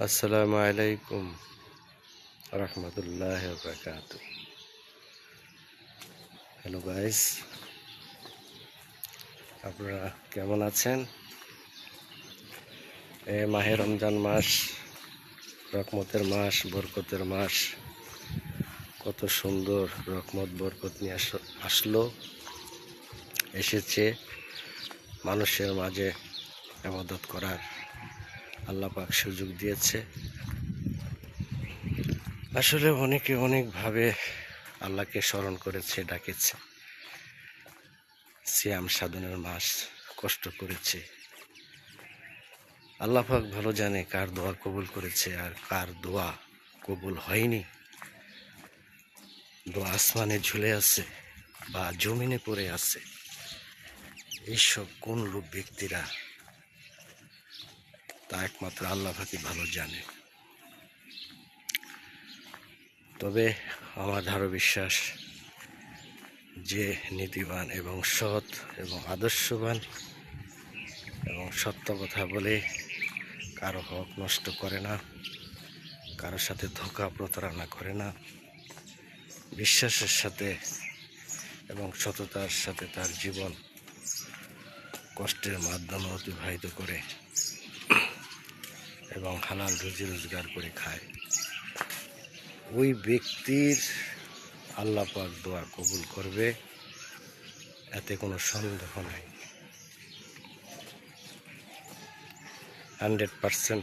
আসসালামু আলাইকুম রহমতুল্লাহ বরকাত। হ্যালো গাইস, আপনারা কেমন আছেন? মাহে রমজান মাস, রহমতের মাস, বরকতের মাস, কত সুন্দর রহমত বরকত নিয়ে আসলো, এসেছে মানুষের মাঝে ইবাদত করার আল্লাহ পাক সুযোগ দিয়েছে। আসলে অনেকে অনেকভাবে আল্লাহকে স্মরণ করেছে, ডাকেছে, সিয়াম সাধনের মাস কষ্ট করেছে। আল্লাহ পাক ভালো জানে কার দোয়া কবুল করেছে আর কার দোয়া কবুল হয়নি। দোয়া আসমানে ঝুলে আছে বা জমিনে পড়ে আছে, এইসব কোন লোক ব্যক্তিরা, তা একমাত্র আল্লাহ পাকই ভালো জানে। তবে আমার দৃঢ় বিশ্বাস যে নীতিবান এবং সৎ এবং আদর্শবান এবং সত্য কথা বলে কারো হক নষ্ট করে না, কারোর সাথে ধোঁকা প্রতারণা করে না, বিশ্বাসের সাথে এবং সততার সাথে তার জীবন কষ্টের মাধ্যমে অতিবাহিত করে এবং হালাল রুজি রোজগার করে খায়, ওই ব্যক্তির আল্লাহ পাক দোয়া কবুল করবে, এতে কোনো সন্দেহ নাই। 100%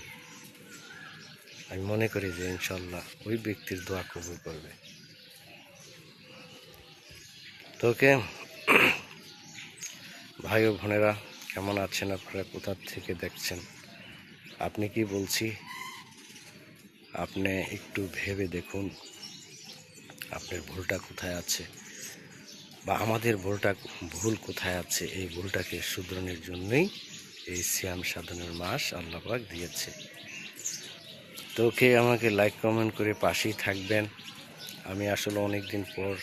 আমি মনে করি যে ইনশাল্লাহ ওই ব্যক্তির দোয়া কবুল করবে। তোকে ভাই ও বোনেরা, কেমন আছেন আপনারা? কোথা থেকে দেখছেন? আপনি কি বলছি, আপনি একটু ভেবে দেখুন আপনার ভুলটা কোথায় আছে বা আমাদের ভুল কোথায় আছে। এই ভুলটাকে শুধরানোর জন্যই এই সিয়াম সাধনের মাস আল্লাহ পাক দিয়েছে। তোকে আমাকে লাইক কমেন্ট করে পাশেই থাকবেন। আমি আসলে অনেক দিন পর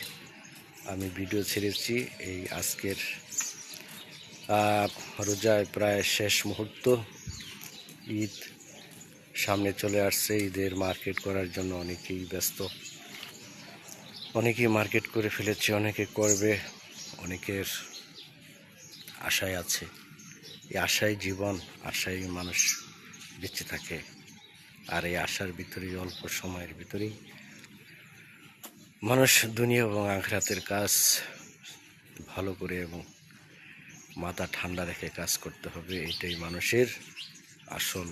আমি ভিডিও ছেড়েছি। এই আজকের রোজায় প্রায় শেষ মুহূর্ত, ঈদ সামনে চলে আসছে। ঈদের মার্কেট করার জন্য অনেকেই ব্যস্ত, অনেকেই মার্কেট করে ফেলেছে, অনেকে করবে, অনেকের আশায় আছে। এই আশাই জীবন, আশাই মানুষ বেঁচে থাকে। আর এই আশার ভিতরেই অল্প সময়ের ভিতরেই মানুষ দুনিয়া এবং আখিরাতের কাজ ভালো করে এবং মাথা ঠান্ডা রেখে কাজ করতে হবে। এটাই মানুষের আসল